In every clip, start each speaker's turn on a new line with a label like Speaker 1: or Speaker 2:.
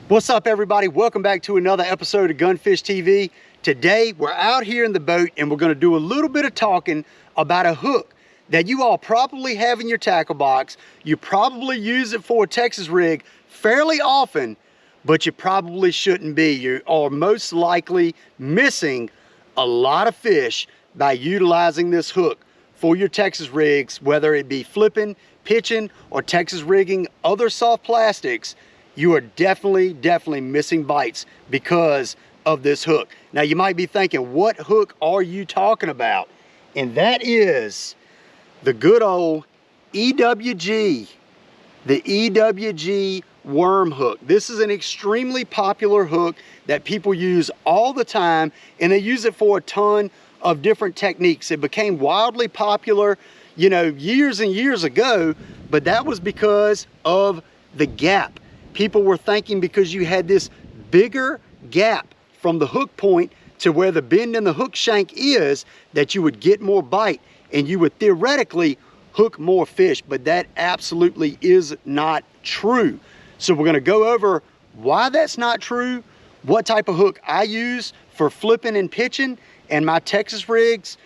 Speaker 1: What's up, everybody? Welcome back to another episode of Gunfish TV. Today we're out here in the boat and we're going to do a little bit of talking about a hook that you all probably have in your tackle box. You probably use it for a Texas rig fairly often, but you probably shouldn't be. You are most likely missing a lot of fish by utilizing this hook for your Texas rigs, whether it be flipping, pitching, or Texas rigging other soft plastics. You are definitely missing bites because of this hook. Now you might be thinking, what hook are you talking about? And that is the good old EWG, the EWG worm hook. This is an extremely popular hook that people use all the time, and they use it for a ton of different techniques. It became wildly popular, you know, years and years ago, but that was because of the gap. People were thinking because you had this bigger gap from the hook point to where the bend in the hook shank is, that you would get more bite and you would theoretically hook more fish, but that absolutely is not true. So we're gonna go over why that's not true, what type of hook I use for flipping and pitching and my Texas rigs,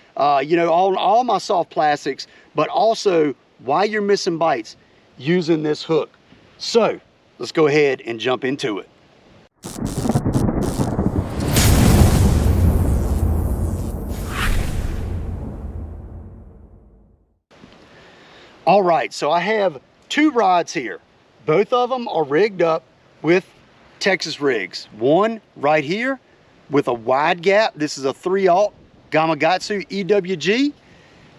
Speaker 1: you know, all my soft plastics, but also why you're missing bites using this hook. So let's go ahead and jump into it. All right, so I have two rods here. Both of them are rigged up with Texas rigs. One right here with a wide gap. This is a 3/0 Gamakatsu EWG.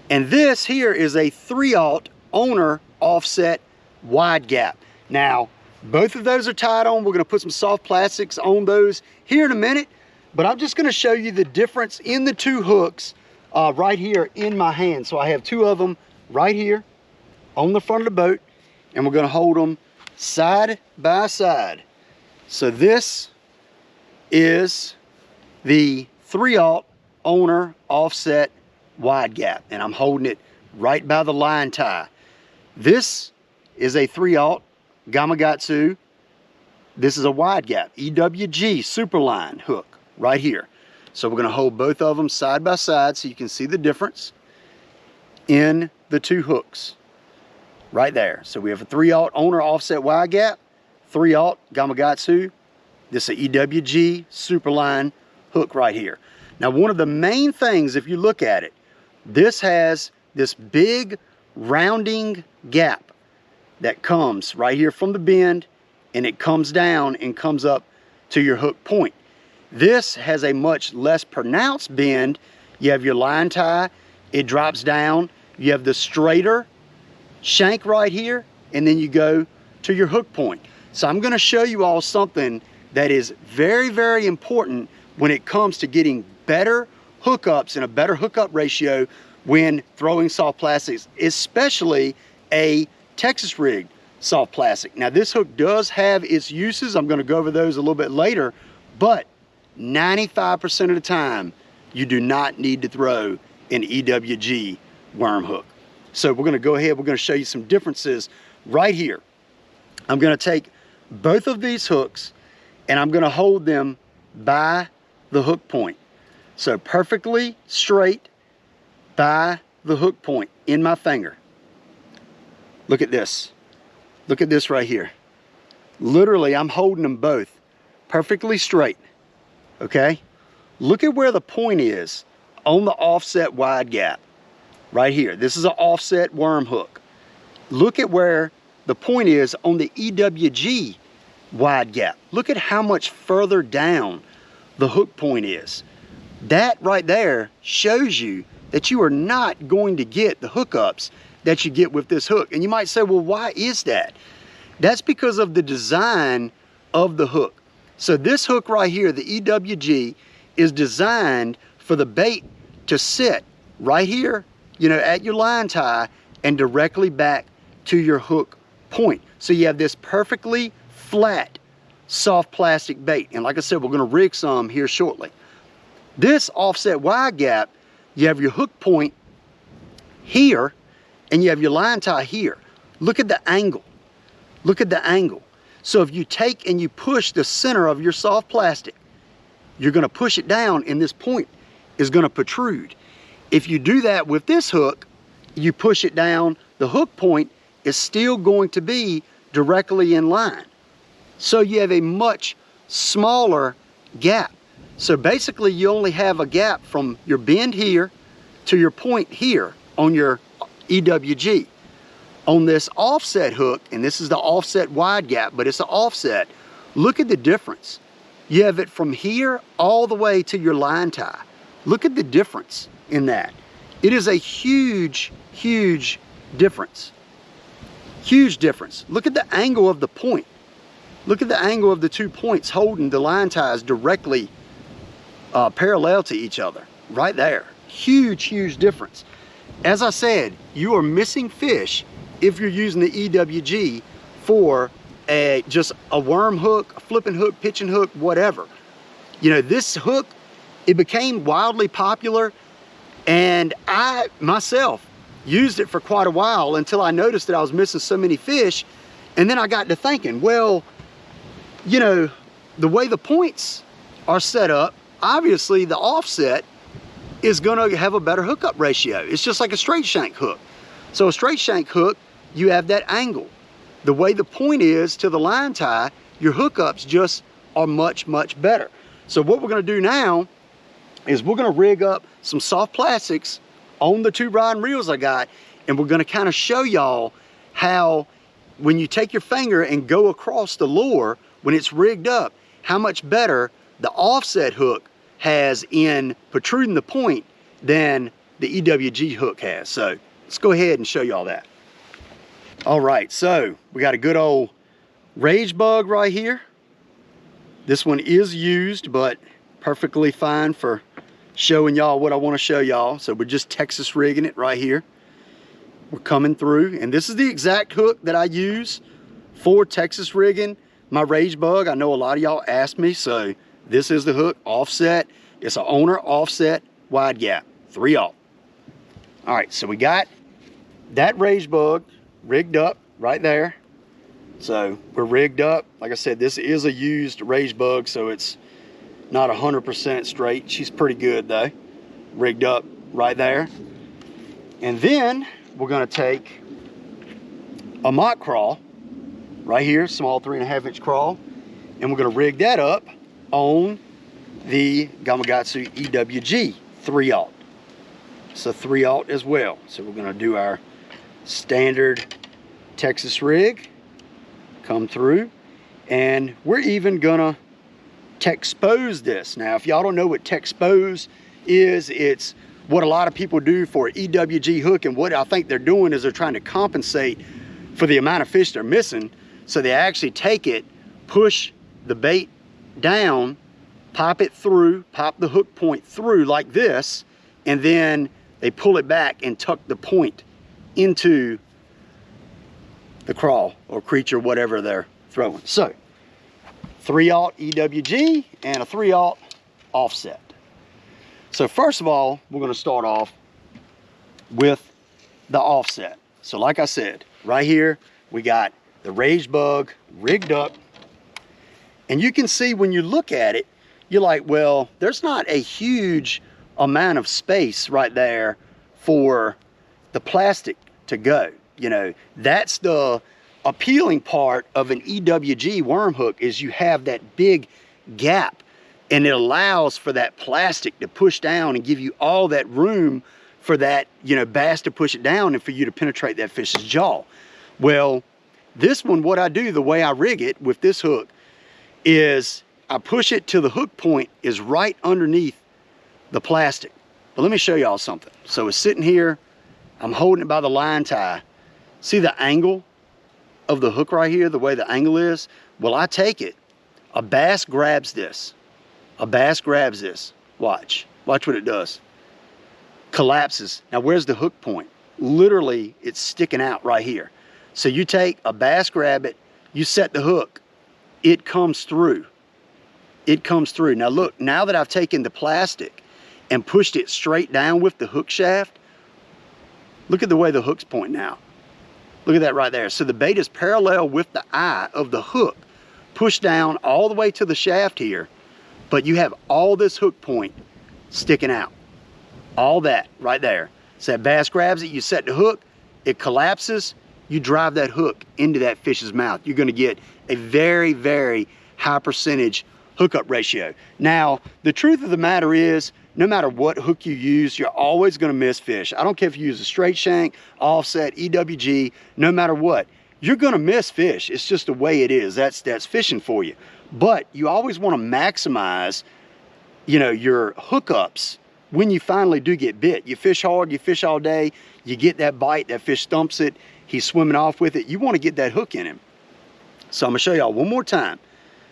Speaker 1: And this here is a 3/0 owner offset wide gap. Now, both of those are tied on. We're gonna put some soft plastics on those here in a minute, but I'm just gonna show you the difference in the two hooks right here in my hand. So I have two of them right here on the front of the boat, and we're gonna hold them side by side. So this is the 3/0 owner offset wide gap, and I'm holding it right by the line tie. This is a 3/0 Gamakatsu. This is a wide gap EWG Superline hook right here. So we're going to hold both of them side by side so you can see the difference in the two hooks right there. So we have a 3/0 owner offset wide gap, 3/0 Gamakatsu. This is a EWG Superline hook right here. Now, one of the main things, if you look at it, this has this big rounding gap that comes right here from the bend, and it comes down and comes up to your hook point. This has a much less pronounced bend. You have your line tie, it drops down, you have the straighter shank right here, and then you go to your hook point. So I'm going to show you all something that is very important when it comes to getting better hookups and a better hookup ratio when throwing soft plastics, especially a Texas rig soft plastic. Now this hook does have its uses. I'm going to go over those a little bit later, but 95% of the time you do not need to throw an EWG worm hook. So we're going to go ahead, we're going to show you some differences right here. I'm going to take both of these hooks and I'm going to hold them by the hook point. So perfectly straight by the hook point in my finger. Look at this. Look at this right here. Literally, I'm holding them both perfectly straight, okay? Look at where the point is on the offset wide gap right here. This is an offset worm hook. Look at where the point is on the EWG wide gap. Look at how much further down the hook point is. That right there shows you that you are not going to get the hookups that you get with this hook. And you might say, well, why is that? That's because of the design of the hook. So this hook right here, the EWG, is designed for the bait to sit right here, you know, at your line tie and directly back to your hook point. So you have this perfectly flat, soft plastic bait. And like I said, we're going to rig some here shortly. This offset wide gap, you have your hook point here and you have your line tie here. Look at the angle. Look at the angle. So if you take and you push the center of your soft plastic, you're gonna push it down and this point is gonna protrude. If you do that with this hook, you push it down, the hook point is still going to be directly in line. So you have a much smaller gap. So basically you only have a gap from your bend here to your point here on your EWG. On this offset hook, and this is the offset wide gap, but it's an offset, look at the difference. You have it from here all the way to your line tie. Look at the difference in that. It is a huge, huge difference. Huge difference. Look at the angle of the point. Look at the angle of the 2 points holding the line ties directly parallel to each other. Right there. Huge, huge difference. As I said, you are missing fish if you're using the EWG for just a worm hook, a flipping hook, pitching hook, whatever. You know, this hook, it became wildly popular, and I myself used it for quite a while until I noticed that I was missing so many fish. And then I got to thinking, well, you know, the way the points are set up, obviously the offset is gonna have a better hookup ratio. It's just like a straight shank hook. So a straight shank hook, you have that angle. The way the point is to the line tie, your hookups just are much, much better. So what we're gonna do now is we're gonna rig up some soft plastics on the 2 rod and reels I got, and we're gonna kind of show y'all how when you take your finger and go across the lure, when it's rigged up, how much better the offset hook has in protruding the point than the EWG hook has. So let's go ahead and show y'all that. All right, so we got a good old rage bug right here. This one is used, but perfectly fine for showing y'all what I want to show y'all. So we're just Texas rigging it right here. We're coming through, and this is the exact hook that I use for Texas rigging my rage bug. I know a lot of y'all asked me, so this is the hook, offset. It's an owner offset wide gap, 3/0. All right, so we got that rage bug rigged up right there. So we're rigged up. Like I said, this is a used rage bug, so it's not 100% straight. She's pretty good though. Rigged up right there. And then we're gonna take a mock crawl right here, small 3.5 inch crawl, and we're gonna rig that up on the Gamakatsu EWG 3/0. It's a 3/0 as well. So we're gonna do our standard Texas rig, come through, and we're even gonna Texpose this. Now, if y'all don't know what Texpose is, it's what a lot of people do for EWG hook, and what I think they're doing is they're trying to compensate for the amount of fish they're missing. So they actually take it, push the bait down, pop it through, pop the hook point through like this, and then they pull it back and tuck the point into the crawl or creature, whatever they're throwing. So 3/0 EWG and a 3/0 offset. So first of all, we're going to start off with the offset. So like I said, right here we got the rage bug rigged up, and you can see when you look at it, you're like, well, there's not a huge amount of space right there for the plastic to go. You know, that's the appealing part of an EWG worm hook, is you have that big gap, and it allows for that plastic to push down and give you all that room for that, you know, bass to push it down and for you to penetrate that fish's jaw. Well, this one, what I do, the way I rig it with this hook, is I push it till the hook point is right underneath the plastic. But let me show y'all something. So it's sitting here, I'm holding it by the line tie. See the angle of the hook right here, the way the angle is? Well, I take it, a bass grabs this. A bass grabs this. Watch what it does. Collapses. Now where's the hook point? Literally, it's sticking out right here. So you take a bass, grab it, you set the hook, it comes through. It comes through. Now look, now that I've taken the plastic and pushed it straight down with the hook shaft, look at the way the hook's pointing out. Look at that right there. So the bait is parallel with the eye of the hook. push down all the way to the shaft here, but you have all this hook point sticking out. All that right there. So that bass grabs it, you set the hook, it collapses, you drive that hook into that fish's mouth. You're gonna get a very, very high percentage hookup ratio. Now, the truth of the matter is, no matter what hook you use, you're always gonna miss fish. I don't care if you use a straight shank, offset, EWG, no matter what, you're gonna miss fish. It's just the way it is. That's fishing for you. But you always wanna maximize, you know, your hookups when you finally do get bit. You fish hard, you fish all day, you get that bite, that fish stumps it, he's swimming off with it. You wanna get that hook in him. So I'm gonna show y'all one more time.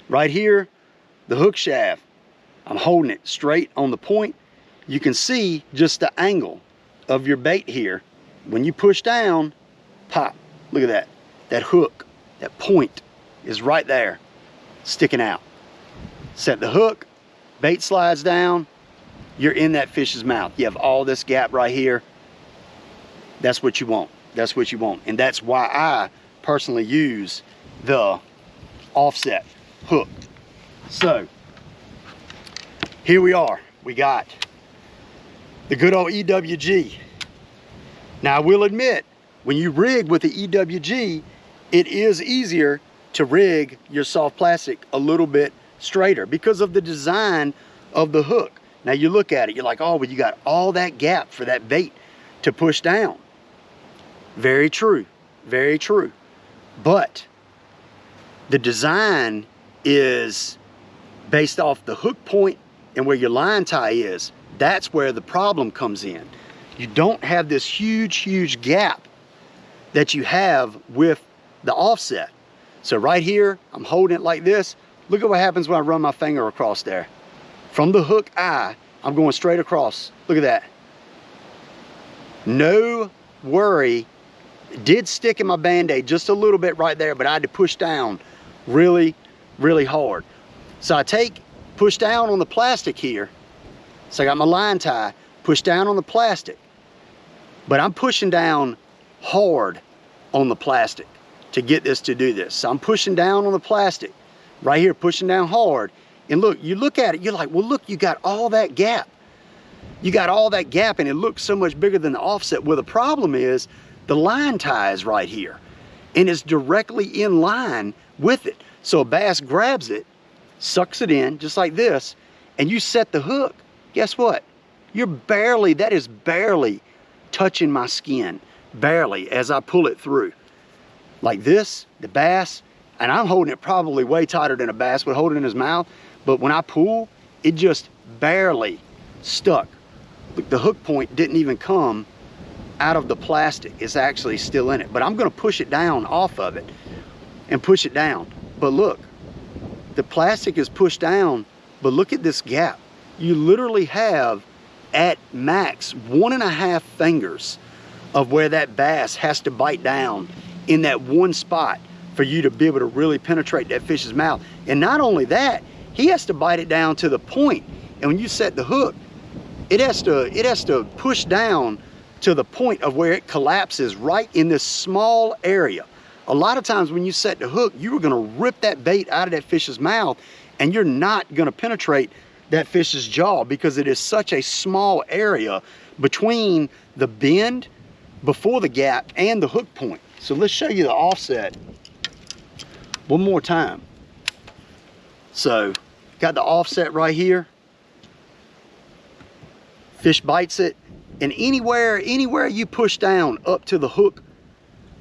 Speaker 1: Right here, the hook shaft, I'm holding it straight on the point. You can see just the angle of your bait here. When you push down, pop, look at that. That hook, that point is right there, sticking out. Set the hook, bait slides down, you're in that fish's mouth. You have all this gap right here. That's what you want. That's what you want. And that's why I personally use the offset hook. So here we are. We got the good old EWG. Now I will admit, when you rig with the EWG, it is easier to rig your soft plastic a little bit straighter because of the design of the hook. Now you look at it, you're like, oh, well, you got all that gap for that bait to push down. Very true, very true. But the design is based off the hook point and where your line tie is. That's where the problem comes in. You don't have this huge, huge gap that you have with the offset. So right here, I'm holding it like this. Look at what happens when I run my finger across there. From the hook eye, I'm going straight across. Look at that. No worry. It did stick in my Band-Aid just a little bit right there, but I had to push down really, really hard. So I push down on the plastic here. So I got my line tie, push down on the plastic. But I'm pushing down hard on the plastic to get this to do this. So I'm pushing down on the plastic right here, pushing down hard. And look, you look at it, you're like, well, look, you got all that gap. You got all that gap and it looks so much bigger than the offset. Well, the problem is the line tie is right here and it's directly in line with it. So a bass grabs it, sucks it in just like this, and you set the hook. Guess what? That is barely touching my skin, barely, as I pull it through. Like this, the bass, and I'm holding it probably way tighter than a bass would hold it in his mouth, but when I pull, it just barely stuck. Look, the hook point didn't even come out of the plastic. It's actually still in it, but I'm gonna push it down off of it and push it down. But look, the plastic is pushed down, but look at this gap. You literally have at max 1.5 fingers of where that bass has to bite down in that one spot for you to be able to really penetrate that fish's mouth. And not only that, he has to bite it down to the point. And when you set the hook, it has to push down to the point of where it collapses right in this small area. A lot of times when you set the hook, you are gonna rip that bait out of that fish's mouth and you're not gonna penetrate that fish's jaw because it is such a small area between the bend before the gap and the hook point. So let's show you the offset one more time. So got the offset right here. Fish bites it, and anywhere you push down up to the hook,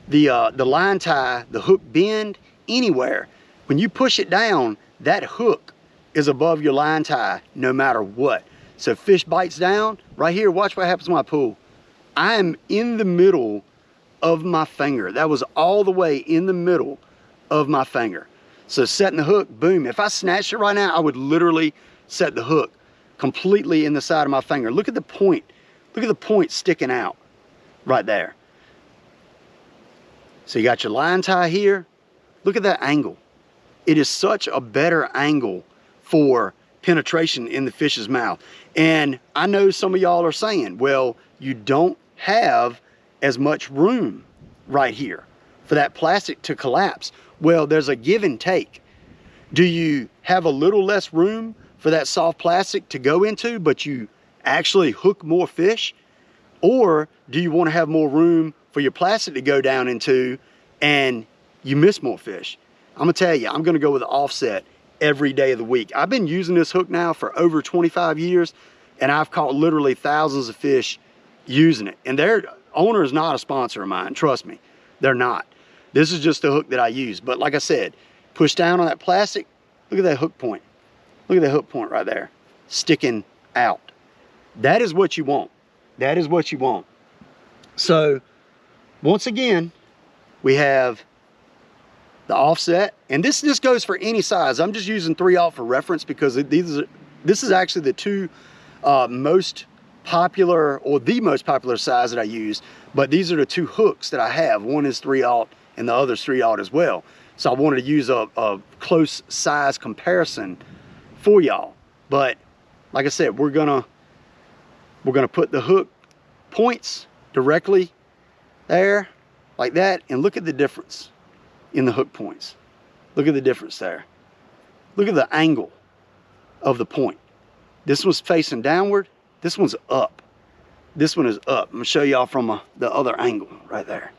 Speaker 1: the line tie, the hook bend, anywhere, when you push it down, that hook is above your line tie no matter what. So fish bites down right here. Watch what happens when I pull. I am in the middle of my finger. That was all the way in the middle of my finger. So setting the hook, boom. If I snatched it right now, I would literally set the hook completely in the side of my finger. Look at the point. Look at the point sticking out right there. So you got your line tie here. Look at that angle. It is such a better angle for penetration in the fish's mouth. And I know some of y'all are saying, well, you don't have as much room right here for that plastic to collapse. Well, there's a give and take. Do you have a little less room for that soft plastic to go into, but you actually hook more fish? Or do you want to have more room for your plastic to go down into and you miss more fish? I'm gonna tell you, I'm gonna go with the offset every day of the week. I've been using this hook now for over 25 years, and I've caught literally thousands of fish using it. And their owner is not a sponsor of mine, trust me, they're not. This is just the hook that I use. But like I said, push down on that plastic, look at that hook point. Look at that hook point right there, sticking out. That is what you want. That is what you want. So once again, we have the offset, and this goes for any size. I'm just using 3/0 for reference because this is actually the two most popular, or the most popular size that I use, but these are the two hooks that I have. One is 3/0 and the other is 3/0 as well. So I wanted to use a close size comparison for y'all. But like I said, we're gonna put the hook points directly there like that, and look at the difference in the hook points. Look at the difference there. Look at the angle of the point. This one's facing downward, this one's up. This one is up. I'm gonna show y'all from the other angle right there.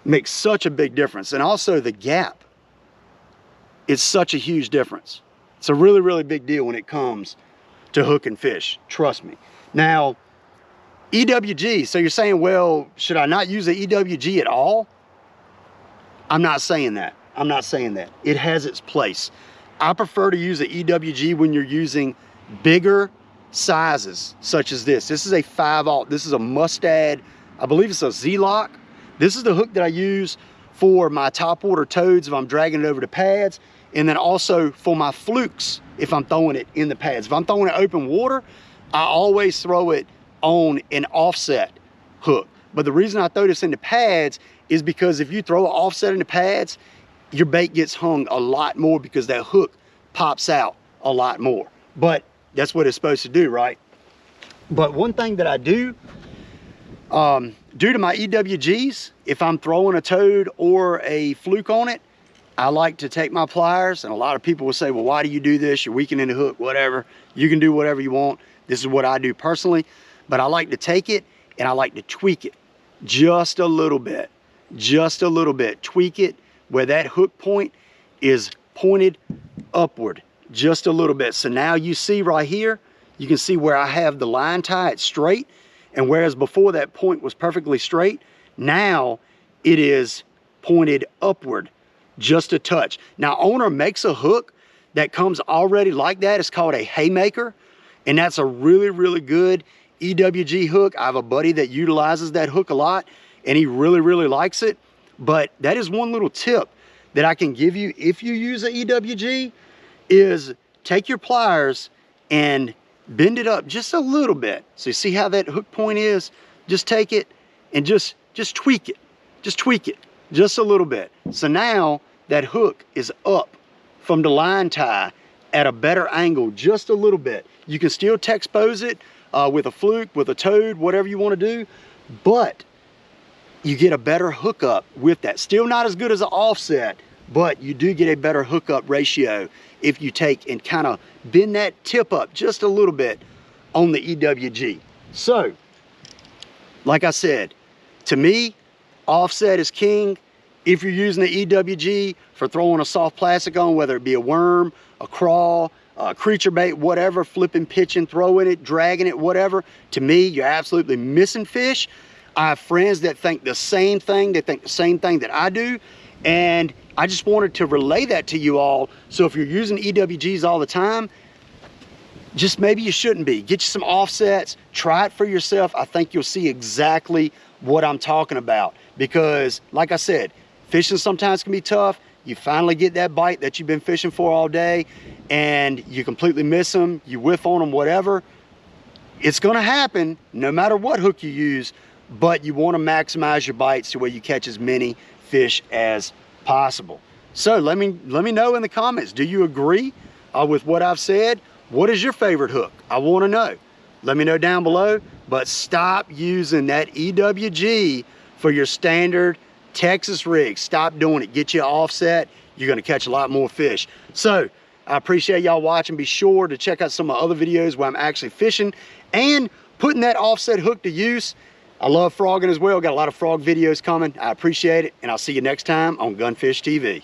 Speaker 1: Makes such a big difference. And also the gap, it's such a huge difference. It's a really, really big deal when it comes to hooking fish, trust me. Now, EWG, so you're saying, well, should I not use the EWG at all? I'm not saying that. I'm not saying that. It has its place. I prefer to use the EWG when you're using bigger sizes, such as this. This is a 5/0. This is a Mustad, I believe it's a Z-Lock. This is the hook that I use for my top water toads if I'm dragging it over to pads, and then also for my flukes if I'm throwing it in the pads. If I'm throwing it open water, I always throw it on an offset hook. But the reason I throw this into pads is because if you throw an offset into pads, your bait gets hung a lot more because that hook pops out a lot more. But that's what it's supposed to do, right? But one thing that I do, due to my EWGs, if I'm throwing a toad or a fluke on it, I like to take my pliers, and a lot of people will say, well, why do you do this? You're weakening the hook, whatever. You can do whatever you want. This is what I do personally. But I like to take it and I like to tweak it just a little bit. Just a little bit. Tweak it where that hook point is pointed upward just a little bit. So now you see right here, you can see where I have the line tie, it's straight. And whereas before that point was perfectly straight, now it is pointed upward just a touch. Now, owner makes a hook that comes already like that. It's called a haymaker, and that's a really, really good EWG hook. I have a buddy that utilizes that hook a lot, and he really, really likes it. But that is one little tip that I can give you if you use an EWG, is take your pliers and bend it up just a little bit. So you see how that hook point is? Just take it and just tweak it. Just tweak it just a little bit. So now that hook is up from the line tie at a better angle, just a little bit. You can still texpose it with a fluke, with a toad, whatever you want to do, but you get a better hookup with that. Still not as good as an offset, but you do get a better hookup ratio if you take and kind of bend that tip up just a little bit on the EWG. So, like I said, to me, offset is king. If you're using the EWG for throwing a soft plastic on, whether it be a worm, a crawl, a creature bait, whatever, flipping, pitching, throwing it, dragging it, whatever, to me, you're absolutely missing fish. I have friends that think the same thing. They think the same thing that I do. And I just wanted to relay that to you all. So if you're using EWGs all the time, just maybe you shouldn't be. Get you some offsets, try it for yourself. I think you'll see exactly what I'm talking about. Because like I said, fishing sometimes can be tough. You finally get that bite that you've been fishing for all day and you completely miss them, you whiff on them, whatever. It's gonna happen no matter what hook you use, but you wanna maximize your bites to where you catch as many fish as possible. So let me know in the comments, do you agree with what I've said? What is your favorite hook? I wanna know. Let me know down below, but stop using that EWG for your standard Texas rig. Stop doing it. Get you an offset, you're gonna catch a lot more fish. So I appreciate y'all watching. Be sure to check out some of my other videos where I'm actually fishing and putting that offset hook to use. I love frogging as well. Got a lot of frog videos coming. I appreciate it, and I'll see you next time on Gunfish TV.